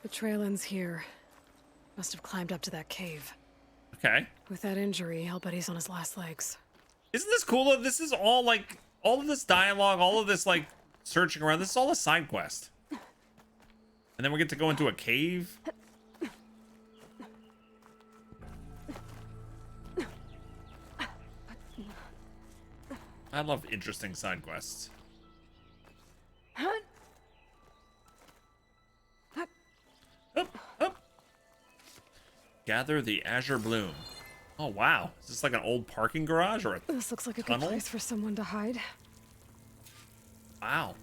The trail ends here. Must have climbed up to that cave. Okay. With that injury, I'll bet he's on his last legs. Isn't this cool though? This is all like, all of this dialogue, all of this like searching around, this is all a side quest. And then we get to go into a cave. I love interesting side quests. Up, up. Gather the azure bloom. Oh wow, is this like an old parking garage or a This looks like a tunnel? good place for someone to hide. Wow.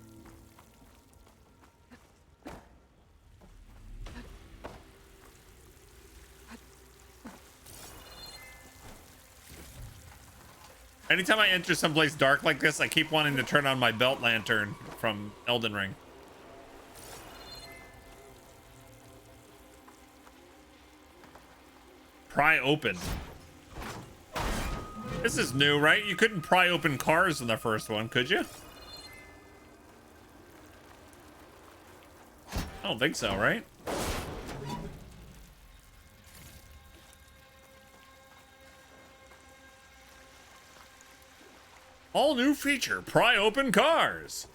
Anytime I enter someplace dark like this, I keep wanting to turn on my belt lantern from Elden Ring. Pry open. This is new, right? You couldn't pry open cars in the first one, could you? I don't think so, right? All new feature, pry open cars.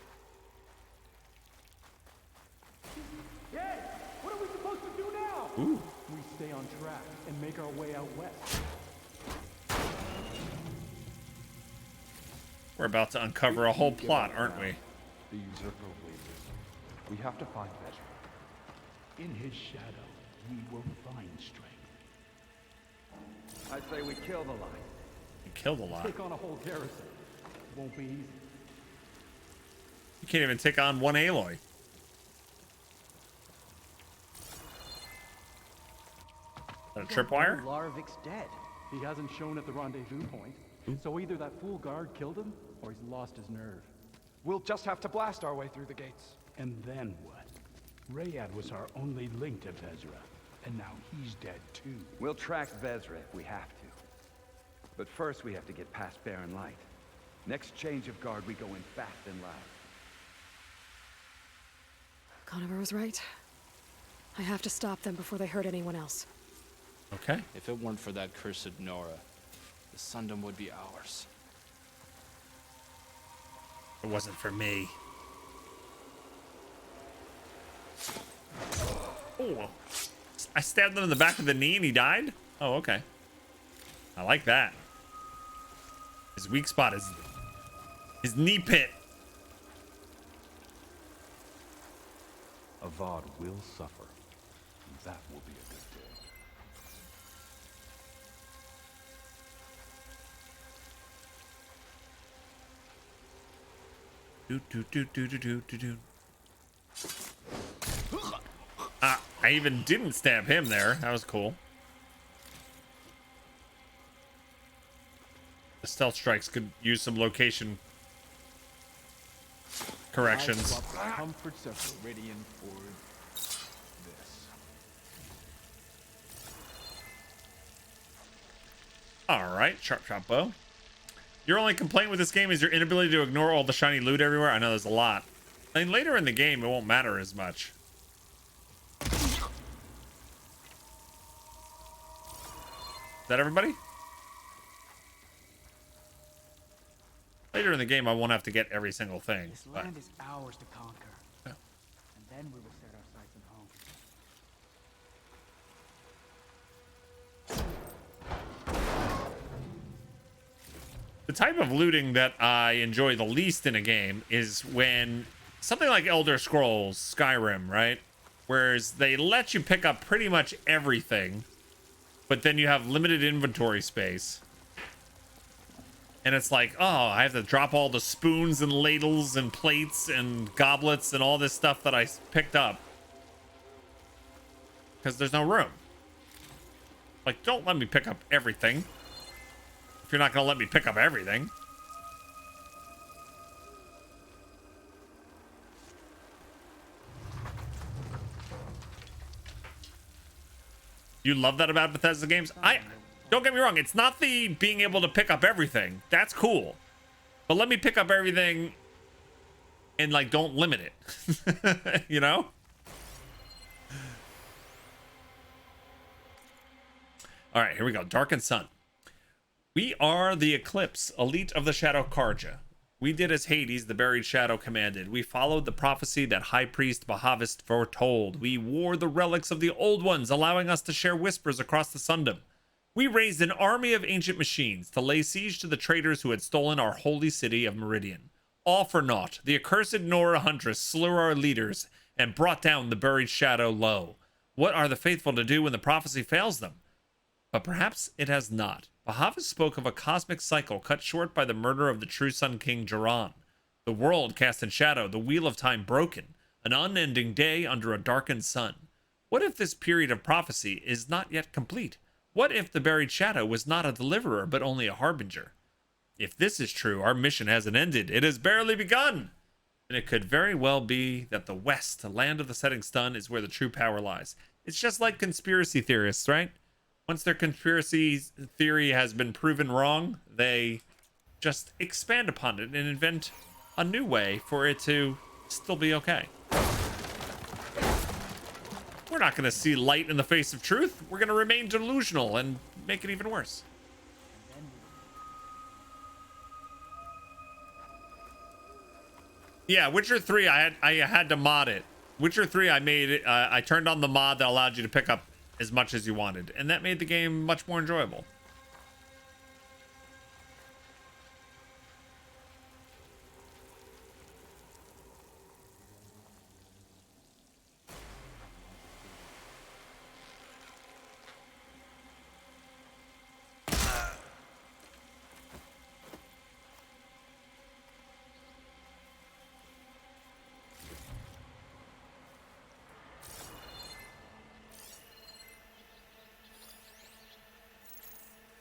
Hey, what are we supposed to do now? Ooh. We stay on track and make our way out west. We're about to uncover a whole plot, aren't we? The usurper waits. We have to find Vezra. In his shadow, we will find strength. I say we kill the lion. You killed a lot. Take on a whole garrison. Won't be easy. You can't even take on one Aloy. Is that a tripwire? Larvik's dead. He hasn't shown at the rendezvous point. So either that fool guard killed him, or he's lost his nerve. We'll just have to blast our way through the gates. And then what? Rayad was our only link to Vezra, and now he's dead too. We'll track Vezra if we have to. But first we have to get past Barren Light. Next change of guard, we go in fast and loud. Conover was right. I have to stop them before they hurt anyone else. Okay. If it weren't for that cursed Nora, the Sundom would be ours. It wasn't for me. Oh, I stabbed him in the back of the knee and he died? Oh, okay. I like that. His weak spot is his knee pit. Avad will suffer. And that will be a good day. Do. I even didn't stab him there. That was cool. The stealth strikes could use some location corrections. Comforts of Viridian for this. All right, sharp bow. Your only complaint with this game is your inability to ignore all the shiny loot everywhere. I know there's a lot. I mean, later in the game, it won't matter as much. Is that everybody? Later in the game, I won't have to get every single thing. This But land is ours to conquer. Yeah. And then we will set our sights on home. the type of looting that I enjoy the least in a game is when something like Elder Scrolls Skyrim, right? Whereas they let you pick up pretty much everything, but then you have limited inventory space. And it's like, oh, I have to drop all the spoons and ladles and plates and goblets and all this stuff that I picked up because there's no room. Like, don't let me pick up everything if you're not going to let me pick up everything. You love that about Bethesda games? Don't get me wrong, it's not the being able to pick up everything. That's cool. But let me pick up everything and like don't limit it. You know? All right, here we go. Darkened Sun. We are the Eclipse, elite of the Shadow Karja. We did as Hades, the buried shadow, commanded. We followed the prophecy that High Priest Bahavist foretold. We wore the relics of the Old Ones, allowing us to share whispers across the Sundom. We raised an army of ancient machines to lay siege to the traitors who had stolen our holy city of Meridian. All for naught. The accursed Nora Huntress slew our leaders and brought down the buried shadow low. What are the faithful to do when the prophecy fails them? But perhaps it has not. Bahavas spoke of a cosmic cycle cut short by the murder of the true Sun King Jiran. The world cast in shadow, the wheel of time broken, an unending day under a darkened sun. What if this period of prophecy is not yet complete? What if the buried shadow was not a deliverer, but only a harbinger? If this is true, our mission hasn't ended. It has barely begun. And it could very well be that the West, the land of the setting sun, is where the true power lies. It's just like conspiracy theorists, right? Once their conspiracy theory has been proven wrong, they just expand upon it and invent a new way for it to still be okay. We're not going to see light in the face of truth. We're going to remain delusional and make it even worse. Yeah, Witcher 3, I had to mod it. Witcher 3, I made it. I turned on the mod that allowed you to pick up as much as you wanted, and that made the game much more enjoyable.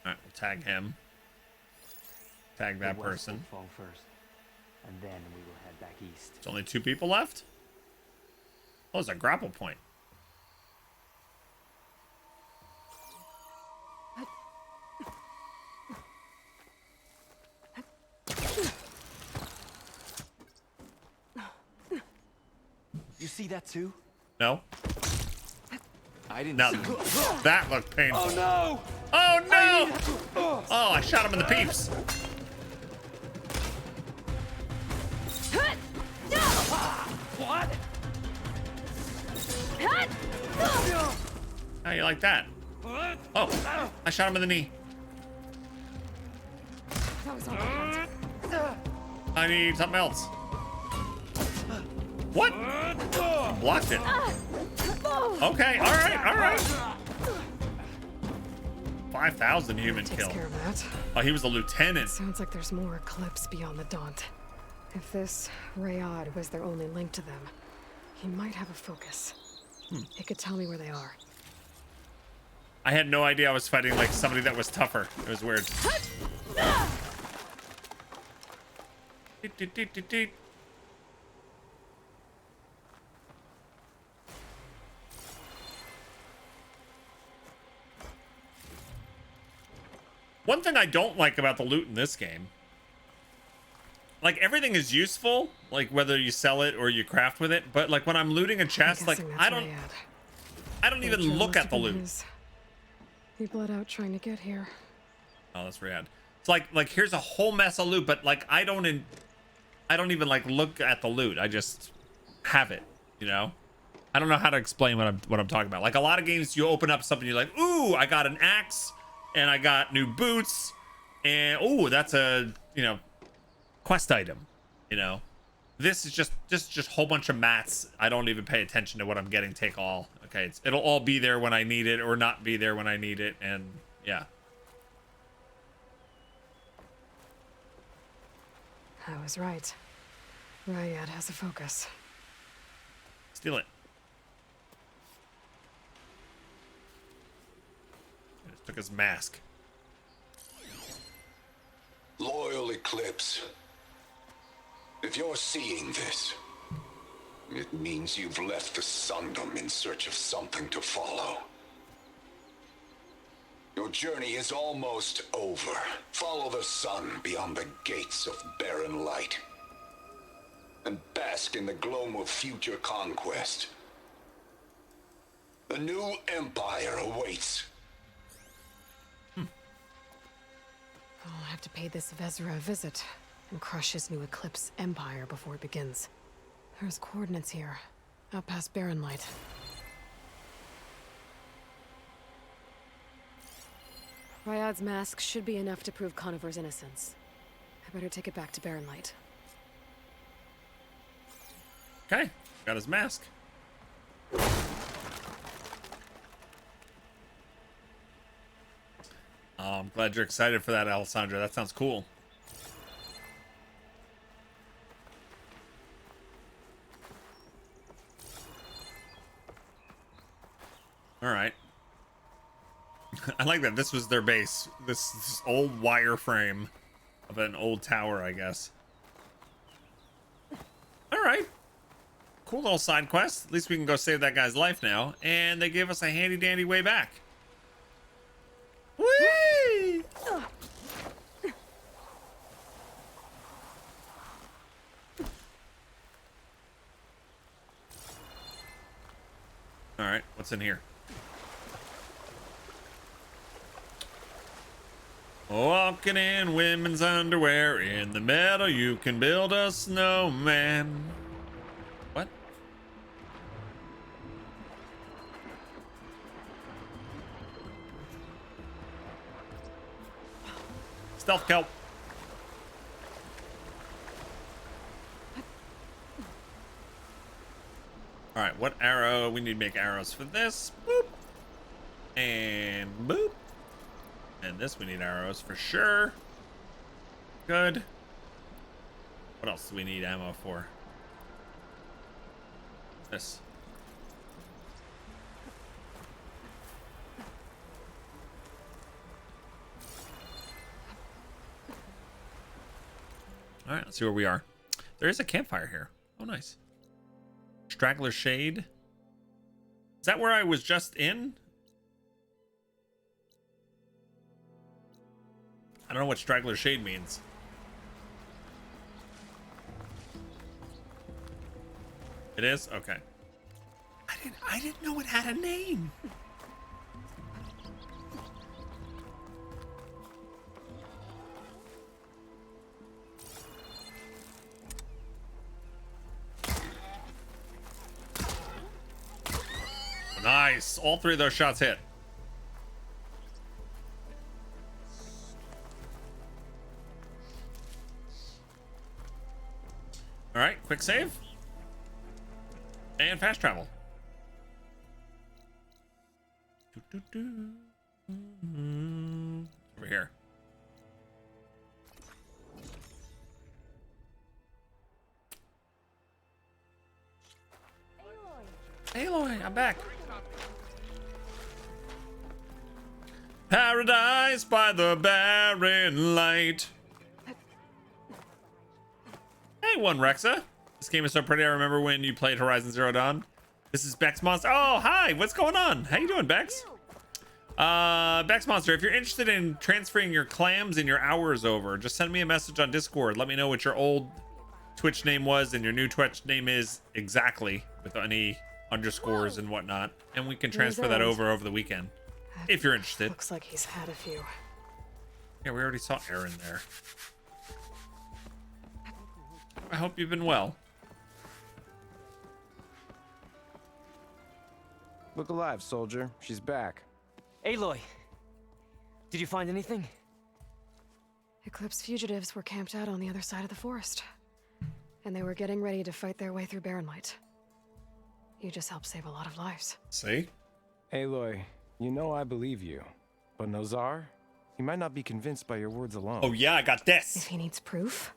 Alright, we'll tag him. Tag that person. Fall first, and then we will head back east. There's only 2 people left? Oh, there's a grapple point. You see that too? No? I didn't Now, see that looked painful. Oh no! Oh no! Oh, I shot him in the peeps. What? How you like that? Oh, I shot him in the knee. That was all right. I need something else. What? Blocked it. Okay, all right. 5,000 human Takes kill. care of that. Oh, he was a lieutenant. Sounds like there's more Eclipse beyond the Daunt. If this Rayad was their only link to them, he might have a focus. He could tell me where they are. I had no idea I was fighting like somebody that was tougher. It was weird. Deet, deet, deet, deet, deet. One thing I don't like about the loot in this game, like everything is useful, like whether you sell it or you craft with it, but like when I'm looting a chest, like I don't even look at the loot. He bled out trying to get here. Oh, that's rad. It's like here's a whole mess of loot, but like I don't even like look at the loot. I just have it, you know? I don't know how to explain what I'm talking about. Like a lot of games you open up something, you're like, "Ooh, I got an axe and I got new boots." And ooh, that's a, you know, quest item, you know. This is just a whole bunch of mats. I don't even pay attention to what I'm getting. Take all. Okay, it'll all be there when I need it or not be there when I need it, and yeah. I was right. Ryad has a focus. Steal it. I just took his mask. Loyal Eclipse, if you're seeing this, it means you've left the Sundom in search of something to follow. Your journey is almost over. Follow the sun beyond the gates of barren light, and bask in the gloam of future conquest. The new empire awaits. have to pay this Vezra a visit and crush his new Eclipse empire before it begins. There's coordinates here, out past Barren Light. Ryad's mask should be enough to prove Conover's innocence. I better take it back to Barren Light. Okay, got his mask. Oh, I'm glad you're excited for that, Alessandra. That sounds cool. All right. I like that this was their base. This old wireframe of an old tower, I guess. All right. Cool little side quest. At least we can go save that guy's life now. And they gave us a handy dandy way back. Whee! All right, what's in here? Walking in women's underwear, in the meadow you can build a snowman. What? Stealth kelp. All right, what arrow? We need to make arrows for this. Boop. And boop. And this we need arrows for sure. Good. What else do we need ammo for? This. All right, let's see where we are. There is a campfire here. Oh, nice. Straggler Shade. Is that where I was just in? I don't know what Straggler Shade means. It is? Okay. I didn't know it had a name. Nice. All three of those shots hit. All right, quick save. And fast travel. Over here. Aloy, I'm back. Paradise by the barren light. Hey, one Rexa. This game is so pretty. I remember when you played Horizon Zero Dawn. This is Bex Monster. Oh, hi. What's going on? How you doing, Bex? Bex Monster, if you're interested in transferring your clams and your hours over, just send me a message on Discord. Let me know what your old Twitch name was and your new Twitch name is exactly, with any underscores and whatnot, and we can transfer that over the weekend if you're interested. Looks like he's had a few. Yeah, we already saw Aaron there. I hope you've been well. Look alive, soldier. She's back. Aloy, did you find anything? Eclipse fugitives were camped out on the other side of the forest, and they were getting ready to fight their way through Barren Light. You just helped save a lot of lives. See? Aloy, you know I believe you. But Nozar, he might not be convinced by your words alone. Oh yeah, I got this. If he needs proof,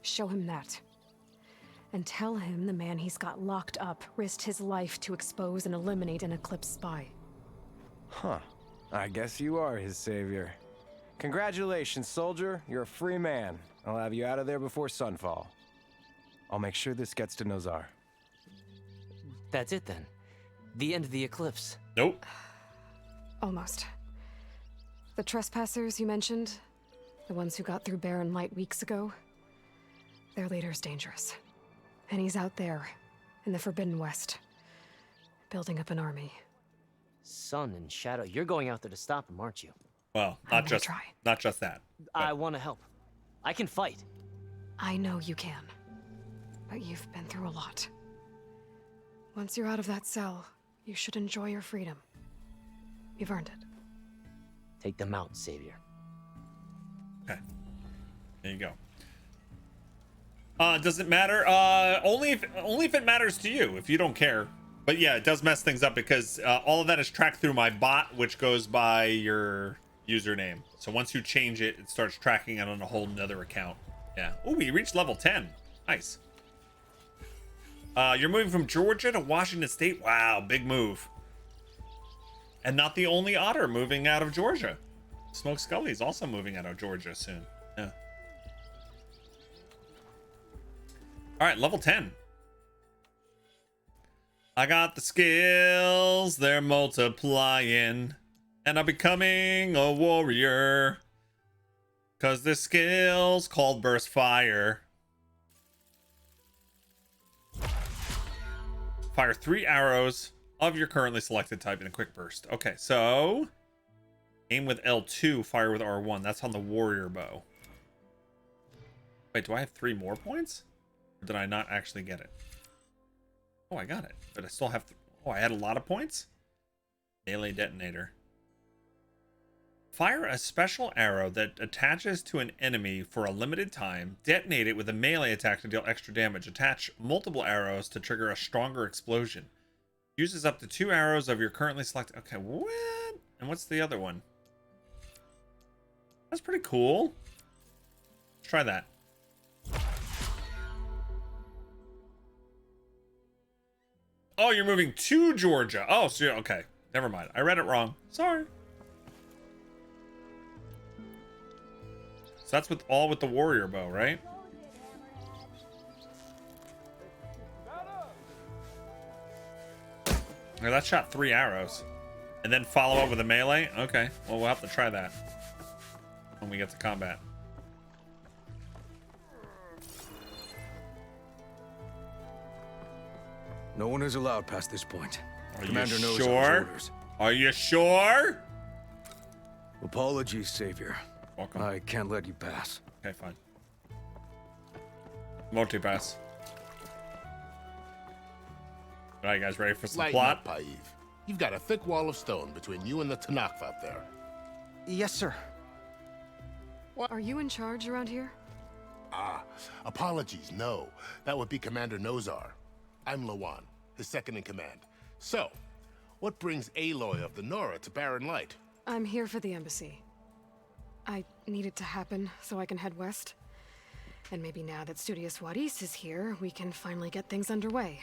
show him that. And tell him the man he's got locked up risked his life to expose and eliminate an Eclipse spy. Huh. I guess you are his savior. Congratulations, soldier. You're a free man. I'll have you out of there before sunfall. I'll make sure this gets to Nozar. That's it then. The end of the Eclipse. Nope. Almost. The trespassers you mentioned, the ones who got through Barren Light weeks ago, their leader's dangerous. And he's out there, in the Forbidden West, building up an army. Sun and Shadow, you're going out there to stop him, aren't you? Well, I'm gonna try. not just that. I want to help. I can fight. I know you can. But you've been through a lot. Once you're out of that cell, you should enjoy your freedom. You've earned it. Take them out, Savior. Okay. There you go. Does it matter? Only if it matters to you. If you don't care. But yeah, it does mess things up because all of that is tracked through my bot, which goes by your username. So once you change it, it starts tracking it on a whole nother account. Yeah. Oh, we reached level 10. Nice. You're moving from Georgia to Washington State. Wow, big move. And not the only otter moving out of Georgia. Smoke Scully is also moving out of Georgia soon. Yeah. All right, level 10. I got the skills, they're multiplying, and I'm becoming a warrior. Cause this skill's called Burst Fire. Fire 3 arrows of your currently selected type in a quick burst. Okay, so aim with L2, fire with R1. That's on the warrior bow. Wait, do I have 3 more points? Or did I not actually get it? Oh, I got it. But I still have... Oh, I had a lot of points? Melee detonator. Fire a special arrow that attaches to an enemy for a limited time. Detonate it with a melee attack to deal extra damage. Attach multiple arrows to trigger a stronger explosion. Uses up to 2 arrows of your currently selected... Okay, what? And what's the other one? That's pretty cool. Let's try that. Oh, you're moving to Georgia. Oh, so you're... Okay. Never mind. I read it wrong. Sorry. So that's with the warrior bow, right? Yeah, that shot 3 arrows. And then follow up with a melee? Okay. Well, we'll have to try that when we get to combat. No one is allowed past this point. Are Commander you knows sure? our orders. Are you sure? Apologies, Savior. Welcome. I can't let you pass. Okay, fine. Multi-pass. All right, guys, ready for some Lighten plot? up, Paiv. You've got a thick wall of stone between you and the Tanakh up there. Yes, sir. Are you in charge around here? Ah, apologies, no. That would be Commander Nozar. I'm Lawan, his second in command. So, what brings Aloy of the Nora to Barren Light? I'm here for the embassy. I need it to happen so I can head west. And maybe now that Studious Wadis is here, we can finally get things underway.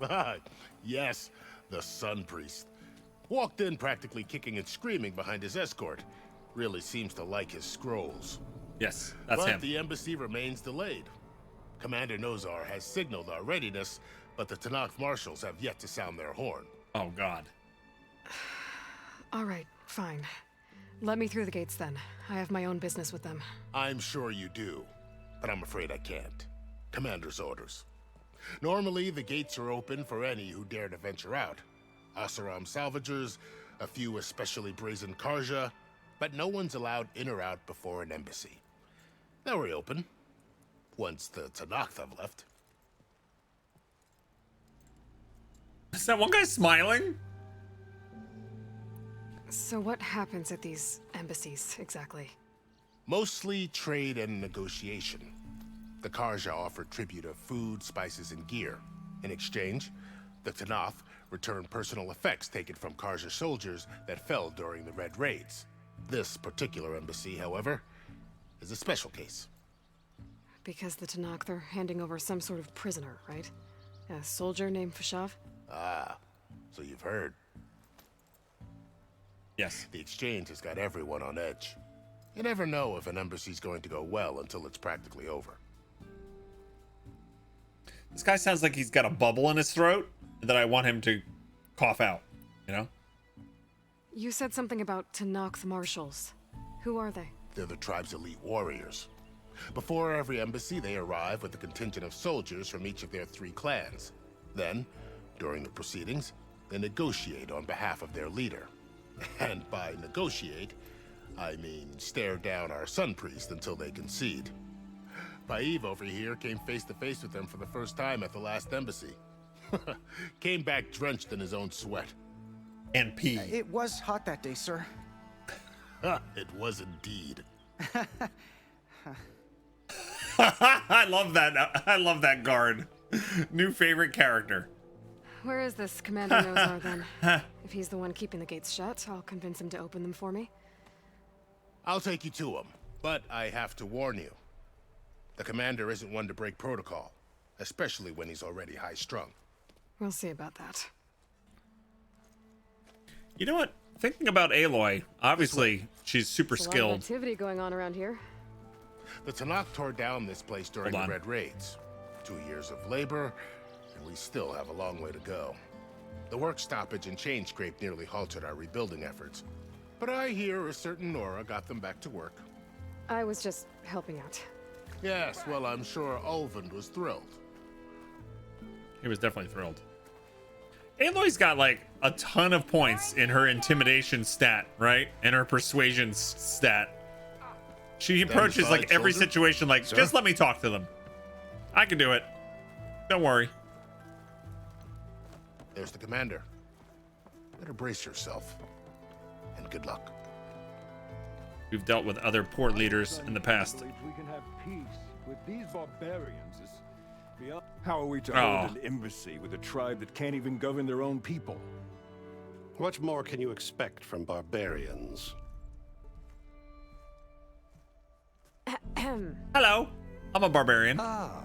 Ah, yes, the Sun Priest. Walked in practically kicking and screaming behind his escort. Really seems to like his scrolls. Yes, that's but him. The embassy remains delayed. Commander Nozar has signaled our readiness, but the Tanakh marshals have yet to sound their horn. Oh, God. All right, fine. Let me through the gates then. I have my own business with them. I'm sure you do, but I'm afraid I can't. Commander's orders. Normally, the gates are open for any who dare to venture out. Asaram salvagers, a few especially brazen Karja, but no one's allowed in or out before an embassy. They'll reopen, once the Tanakh have left. Is that one guy smiling? So what happens at these embassies, exactly? Mostly trade and negotiation. The Karja offer tribute of food, spices, and gear. In exchange, the Tanakh return personal effects taken from Karja soldiers that fell during the Red Raids. This particular embassy, however, is a special case. Because the Tanakh are handing over some sort of prisoner, right? A soldier named Fashav? Ah, so you've heard. Yes. The exchange has got everyone on edge. You never know if an embassy's going to go well until it's practically over. This guy sounds like he's got a bubble in his throat that I want him to cough out, you know? You said something about Tanakh marshals. Who are they? They're the tribe's elite warriors. Before every embassy, they arrive with a contingent of soldiers from each of their 3 clans. Then, during the proceedings, they negotiate on behalf of their leader. And by negotiate, I mean, stare down our sun priest until they concede. Paiv over here came face to face with them for the first time at the last embassy. Came back drenched in his own sweat. And pee. It was hot that day, sir. It was indeed. I love that. I love that guard. New favorite character. Where is this Commander Nozar then? If he's the one keeping the gates shut, I'll convince him to open them for me. I'll take you to him, but I have to warn you. The commander isn't one to break protocol, especially when he's already high-strung. We'll see about that. You know what? Thinking about Aloy, obviously she's super There's a lot of skilled. activity going on around here. The Tanakh tore down this place during Hold the on. Red Raids. 2 years of labor, and we still have a long way to go. The work stoppage and chain scrape nearly halted our rebuilding efforts. But I hear a certain Nora got them back to work. I was just helping out. Yes, well, I'm sure Ulvund was thrilled. He was definitely thrilled. Aloy's got like a ton of points in her intimidation stat, right? And her persuasion stat. She approaches like every situation like, just let me talk to them. I can do it. Don't worry. There's the commander. Better brace yourself. And good luck. We've dealt with other port leaders in the past. We can have peace with these barbarians. How are we to Oh. hold an embassy with a tribe that can't even govern their own people? What more can you expect from barbarians? Hello, I'm a barbarian. Ah.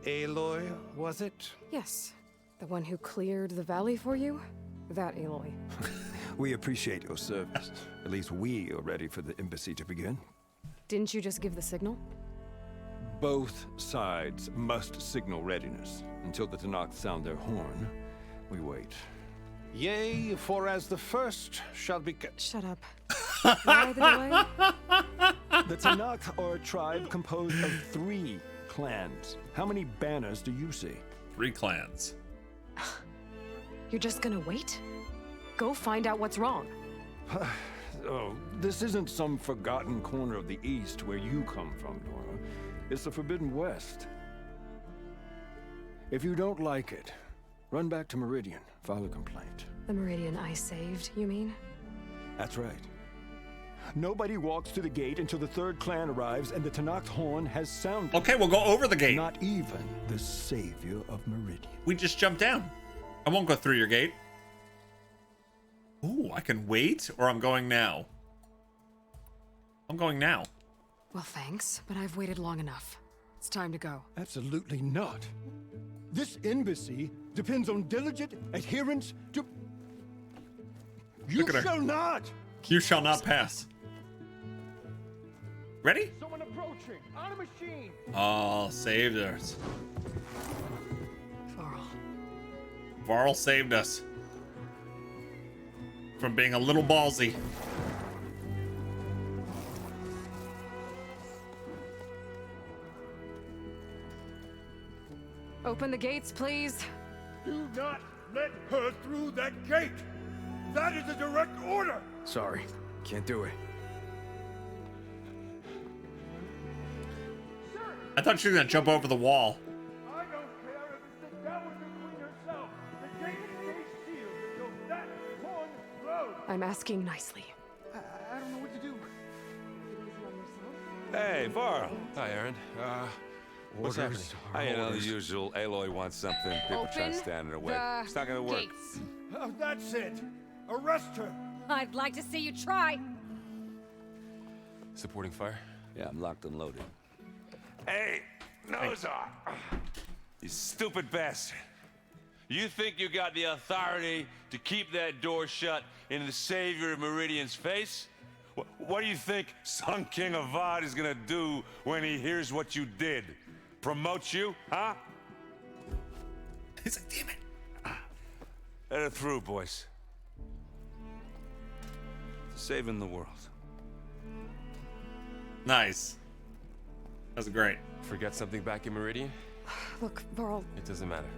Aloy, was it? Yes. The one who cleared the valley for you? That Aloy. We appreciate your service. At least we are ready for the embassy to begin. Didn't you just give the signal? Both sides must signal readiness. Until the Tanakh sound their horn, we wait. Yea, for as the first shall be... Shut up. Why the delay? The Tanakh are a tribe composed of 3 clans. How many banners do you see? 3 clans. You're just gonna wait? Go find out what's wrong. Oh, this isn't some forgotten corner of the East where you come from, Nora. It's the Forbidden West. If you don't like it, run back to Meridian, file a complaint. The Meridian I saved, you mean? That's right. Nobody walks to the gate until the 3rd clan arrives and the Tanakh horn has sounded. Okay, we'll go over the gate. Not even the savior of Meridian. We just jumped down. I won't go through your gate. Ooh, I can wait, or I'm going now. I'm going now. Well, thanks, but I've waited long enough. It's time to go. Absolutely not. This embassy depends on diligent adherence to... You Look at her. shall not! You shall not pass. Ready? Someone approaching! On a machine! Oh, saved us. Varl. Varl saved us. From being a little ballsy. Open the gates, please. Do not let her through that gate! That is a direct order! Sorry, can't do it. I thought she was gonna jump over the wall. I don't care if it's the Dowager Queen herself. The gate stays sealed until that horn blows. I'm asking nicely. I don't know what to do. Hey, Varl. Hi, Aaron. What's happening? You know, the usual. Aloy wants something. People try to stand in her way. It's not gonna work. Gates. That's it. Arrest her. I'd like to see you try. Supporting fire? Yeah, I'm locked and loaded. Hey, Nozar! You stupid bastard. You think you got the authority to keep that door shut in the savior of Meridian's face? What do you think Sun King Avad is gonna do when he hears what you did? Promote you, huh? He's like, damn it. Let her through, boys. Saving the world. Nice. That was great. Forget something back in Meridian? Look, Varl. It doesn't matter.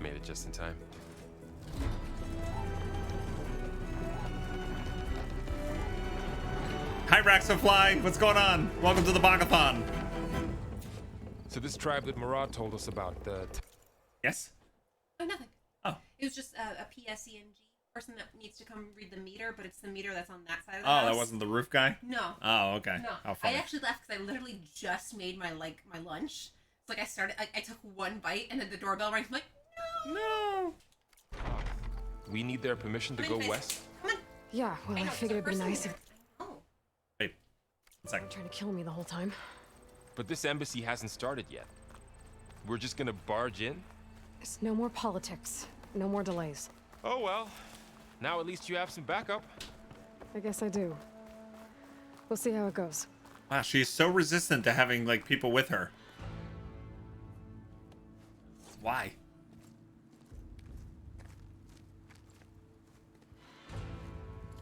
Made it just in time. Hi, Raxafly. What's going on? Welcome to the Bogathon. So this tribe that Marat told us about, Yes? Oh, nothing. Oh. It was just a PSENG person that needs to come read the meter, but it's the meter that's on that side of the house. Oh, that wasn't the roof guy? No. Oh, okay. No. How I funny. actually left because I literally just made my lunch. It's like I took one bite and then the doorbell rang. I'm like, no. we need their permission to go west? Yeah, well, I figured it'd be nice if... Wait, 1 second. Trying to kill me the whole time. But this embassy hasn't started yet. We're just gonna barge in? It's no more politics. No more delays. Oh well. Now at least you have some backup. I guess I do. We'll see how it goes. Wow, she's so resistant to having, like, people with her. Why?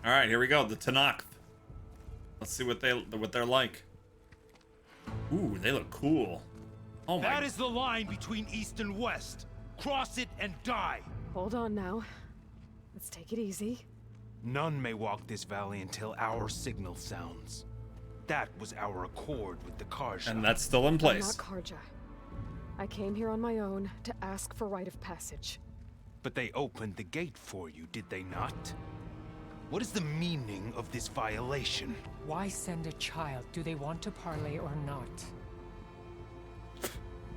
All right, here we go. The Tanakh. Let's see what they're like. Ooh, they look cool. Oh my. That is the line between east and west. Cross it and die. Hold on now. Let's take it easy. None may walk this valley until our signal sounds. That was our accord with the Karja. And that's still in place. I'm not Karja. I came here on my own to ask for rite of passage. But they opened the gate for you, did they not? What is the meaning of this violation? Why send a child? Do they want to parley or not?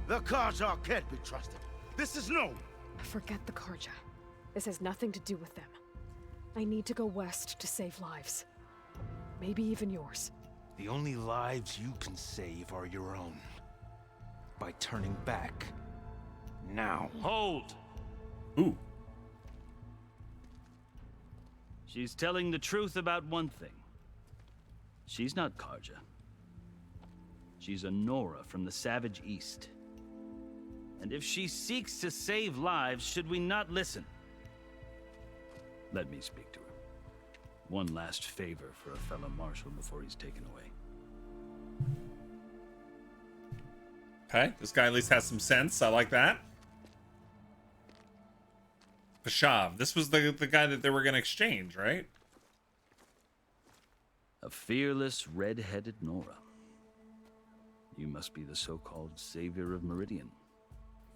The Karja can't be trusted. This is known. Forget the Karja. This has nothing to do with them. I need to go west to save lives. Maybe even yours. The only lives you can save are your own. By turning back. Now. Hold! Ooh. She's telling the truth about one thing. She's not Karja. She's a Nora from the Savage East. And if she seeks to save lives, should we not listen? Let me speak to her. One last favor for a fellow marshal before he's taken away. Okay, this guy at least has some sense. I like that. Pashav. This was the guy that they were going to exchange, right? A fearless, red-headed Nora. You must be the so-called savior of Meridian.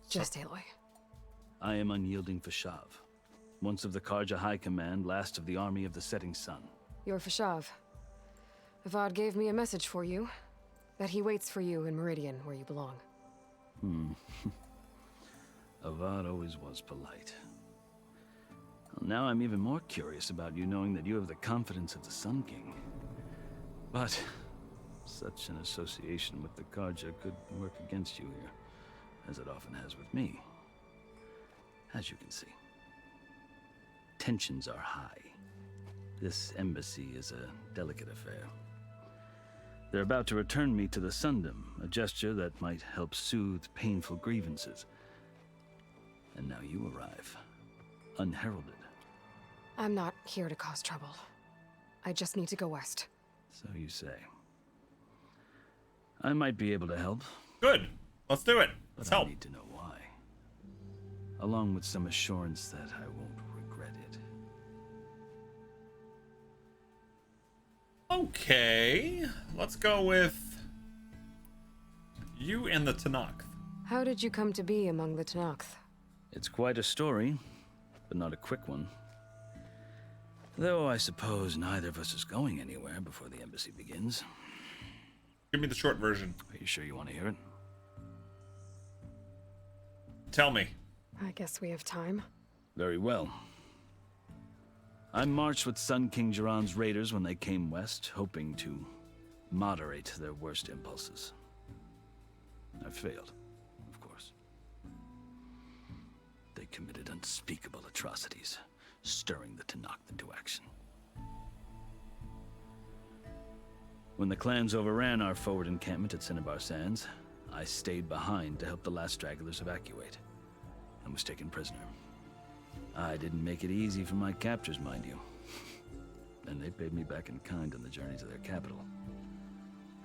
Just Aloy. I am unyielding Fashav. Once of the Karja High Command, last of the army of the setting sun. You're Fashav. Avad gave me a message for you. That he waits for you in Meridian, where you belong. Avad always was polite. Well, now I'm even more curious about you knowing that you have the confidence of the Sun King. But such an association with the Karja could work against you here, as it often has with me. As you can see, tensions are high. This embassy is a delicate affair. They're about to return me to the Sundom, a gesture that might help soothe painful grievances. And now you arrive, unheralded. I'm not here to cause trouble. I just need to go west. So you say. I might be able to help. Good. Let's do it. Let's but help. I need to know why. Along with some assurance that I won't regret it. Okay. Let's go with you and the Tanakh. How did you come to be among the Tanakh? It's quite a story, but not a quick one. Though I suppose neither of us is going anywhere before the embassy begins. Give me the short version. Are you sure you want to hear it? Tell me. I guess we have time. Very well. I marched with Sun King Jiran's raiders when they came west, hoping to moderate their worst impulses. I failed, of course. They committed unspeakable atrocities, stirring the Tanakh into action. When the clans overran our forward encampment at Cinnabar Sands, I stayed behind to help the last stragglers evacuate, and was taken prisoner. I didn't make it easy for my captors, mind you. And they paid me back in kind on the journey to their capital.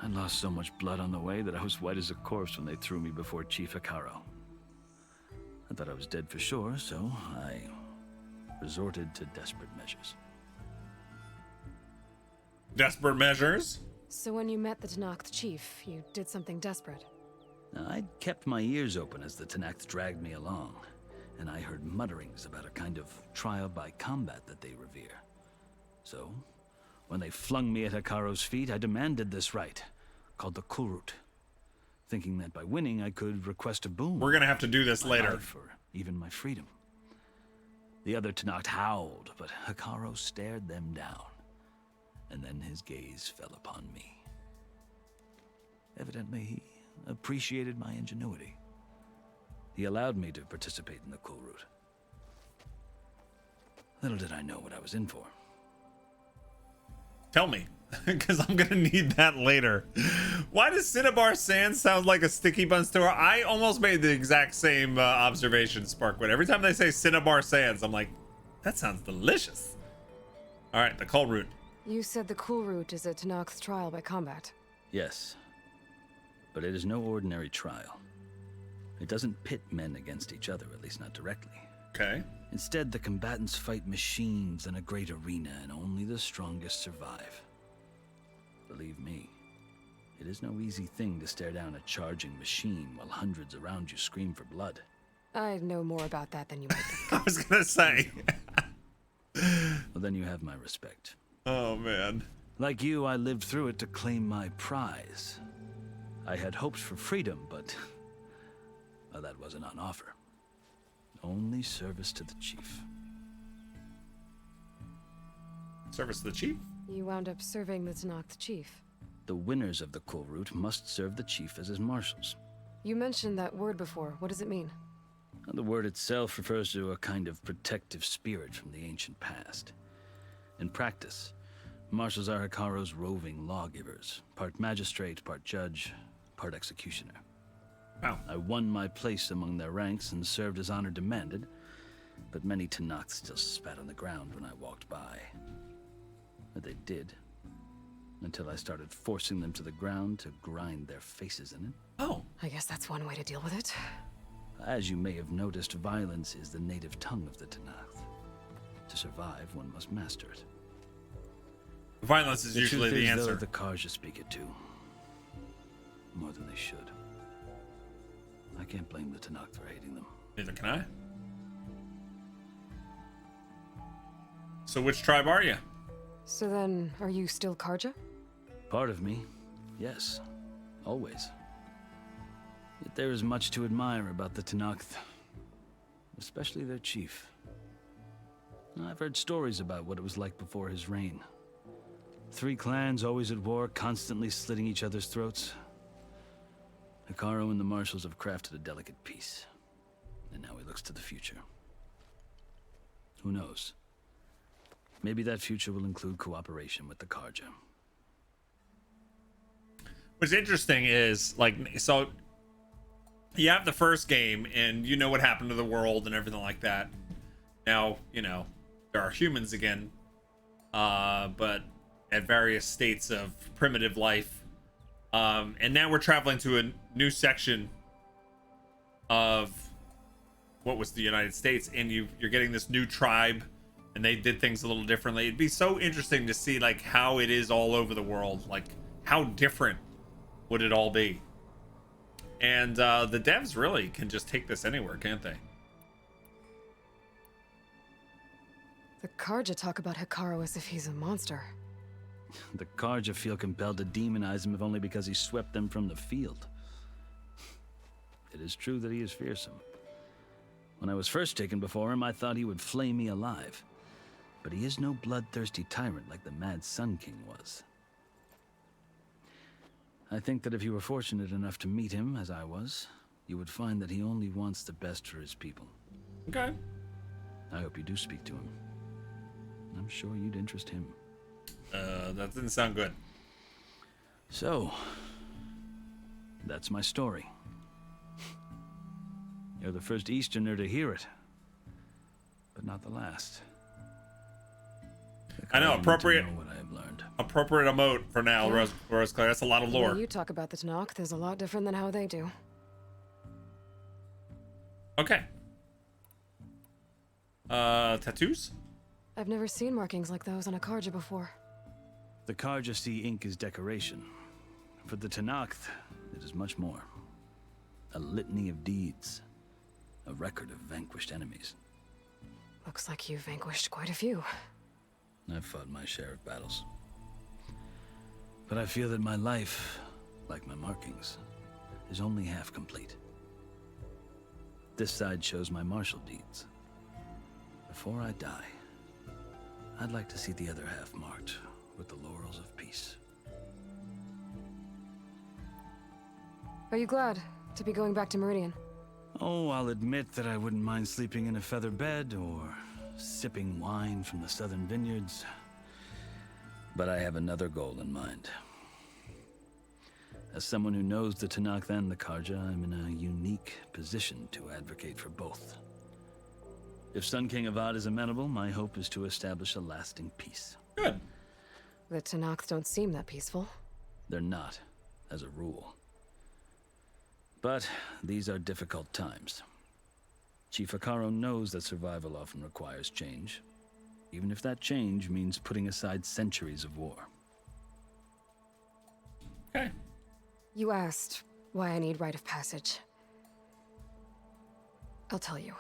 I lost so much blood on the way that I was white as a corpse when they threw me before Chief Hikaro. I thought I was dead for sure, so I resorted to desperate measures. Desperate measures. So when you met the Tenakth chief, you did something desperate. I'd kept my ears open as the Tenakth dragged me along, and I heard mutterings about a kind of trial by combat that they revere. So, when they flung me at Hekaro's feet, I demanded this rite, called the Kulrut, thinking that by winning I could request a boon. We're gonna have to do this my later. life or even my freedom. The other Tenakth howled, but Hekaro stared them down, and then his gaze fell upon me. Evidently, he appreciated my ingenuity. He allowed me to participate in the Kulrut. Little did I know what I was in for. Tell me, because I'm gonna need that later. Why does Cinnabar Sands sound like a sticky bun store? I almost made the exact same observation, Sparkwood. Every time they say Cinnabar Sands, I'm like, that sounds delicious. All right, the Kulrut. You said the Kulrut is a Tenakth trial by combat. Yes, but it is no ordinary trial. It doesn't pit men against each other, at least not directly. Okay. Instead, the combatants fight machines in a great arena, and only the strongest survive. Believe me, it is no easy thing to stare down a charging machine while hundreds around you scream for blood. I know more about that than you might think. I was gonna say. Well, then you have my respect. Oh, man. Like you, I lived through it to claim my prize. I had hoped for freedom, but well, that wasn't on offer. Only service to the chief. Service to the chief? You wound up serving the Tenakth chief. The winners of the Kulrut must serve the chief as his marshals. You mentioned that word before. What does it mean? The word itself refers to a kind of protective spirit from the ancient past. In practice, marshals are Hekaro's roving lawgivers, part magistrate, part judge, part executioner. Wow. I won my place among their ranks and served as honor demanded, but many Tenakth still spat on the ground when I walked by. But they did, until I started forcing them to the ground to grind their faces in it. Oh. I guess that's one way to deal with it. As you may have noticed, violence is the native tongue of the Tenakth. To survive, one must master it. Violence is usually the answer. The Karja speak it too. More than they should. I can't blame the Tenakth for hating them. Neither can I. So which tribe are you? So then, are you still Karja? Part of me, yes. Always. Yet there is much to admire about the Tenakth. Especially their chief. I've heard stories about what it was like before his reign. 3 clans always at war, constantly slitting each other's throats. Hekaro and the marshals have crafted a delicate peace. And now he looks to the future. Who knows? Maybe that future will include cooperation with the Karja. What's interesting is, like, so you have the first game and you know what happened to the world and everything like that. Now, you know, there are humans again, but at various states of primitive life. And now we're traveling to a new section of what was the United States, and you're getting this new tribe, and they did things a little differently. It'd be so interesting to see like how it is all over the world, like how different would it all be. And the devs really can just take this anywhere, can't they? The Karja talk about Hekaro as if he's a monster. The Karja feel compelled to demonize him if only because he swept them from the field. It is true that he is fearsome. When I was first taken before him, I thought he would flay me alive. But he is no bloodthirsty tyrant like the Mad Sun King was. I think that if you were fortunate enough to meet him, as I was, you would find that he only wants the best for his people. Okay. I hope you do speak to him. I'm sure you'd interest him. That didn't sound good. So, that's my story. You're the first Easterner to hear it, but not the last. I know, appropriate. Know what I have learned. Appropriate emote for now, Yeah. Rose Claire. That's a lot of lore. The way you talk about the Tenakth is a lot different than how they do. Okay. Tattoos? I've never seen markings like those on a Karja before. The Karja see ink is decoration. For the Tenakth, it is much more. A litany of deeds. A record of vanquished enemies. Looks like you've vanquished quite a few. I've fought my share of battles. But I feel that my life, like my markings, is only half complete. This side shows my martial deeds. Before I die, I'd like to see the other half marked with the laurels of peace. Are you glad to be going back to Meridian? Oh, I'll admit that I wouldn't mind sleeping in a feather bed or sipping wine from the southern vineyards. But I have another goal in mind. As someone who knows the Tenakth and the Karja, I'm in a unique position to advocate for both. If Sun King Avad is amenable, my hope is to establish a lasting peace. Good. The Tenakth don't seem that peaceful. They're not, as a rule. But these are difficult times. Chief Akaro knows that survival often requires change, even if that change means putting aside centuries of war. Okay. You asked why I need rite of passage. I'll tell you,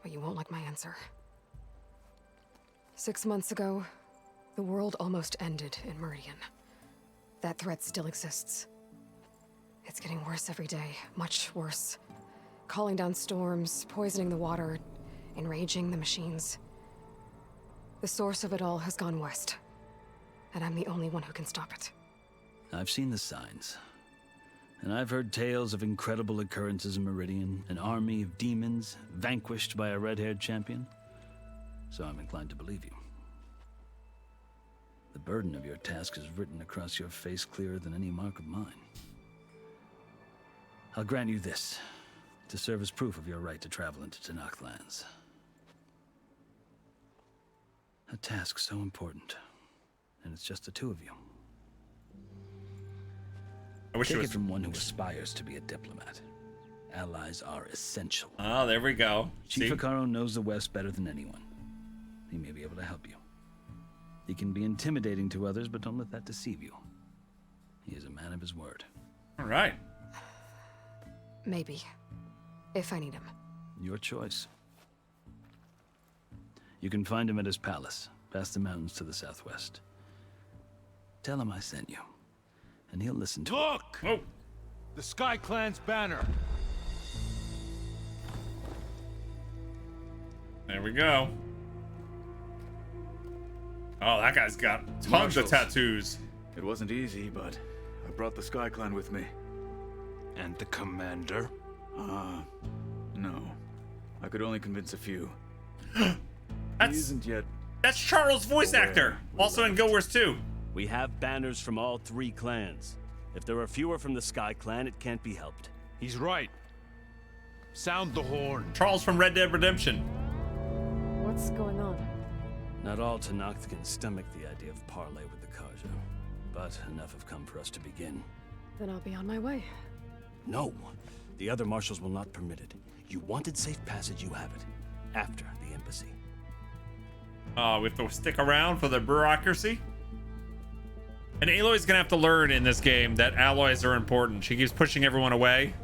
but you won't like my answer. 6 months ago, the world almost ended in Meridian. That threat still exists. It's getting worse every day, much worse. Calling down storms, poisoning the water, enraging the machines. The source of it all has gone west, and I'm the only one who can stop it. I've seen the signs. And I've heard tales of incredible occurrences in Meridian, an army of demons vanquished by a red-haired champion. So I'm inclined to believe you. The burden of your task is written across your face clearer than any mark of mine. I'll grant you this, to serve as proof of your right to travel into Tenakth lands. A task so important, and it's just the two of you. I wish Take it was from one who aspires to be a diplomat. Allies are essential. Oh, there we go. Chief See? Akaro knows the West better than anyone. He may be able to help you. He can be intimidating to others, but don't let that deceive you. He is a man of his word. All right. Maybe. If I need him. Your choice. You can find him at his palace, past the mountains to the southwest. Tell him I sent you, and he'll listen to Look! Oh. The Sky Clan's banner. There we go. Oh, that guy's got tons Marshals. of tattoos. It wasn't easy, but I brought the Sky Clan with me. And the commander? No. I could only convince a few. That's, he isn't yet. That's Charles' voice actor, also in Guild Wars 2. We have banners from all three clans. If there are fewer from the Sky Clan, it can't be helped. He's right. Sound the horn. Charles from Red Dead Redemption. What's going on? Not all Tenakth can stomach the idea of parley with the Karja, but enough have come for us to begin. Then I'll be on my way. No, the other marshals will not permit it. You wanted safe passage, you have it. After the embassy. We have to stick around for the bureaucracy. And Aloy's gonna have to learn in this game that alloys are important. She keeps pushing everyone away.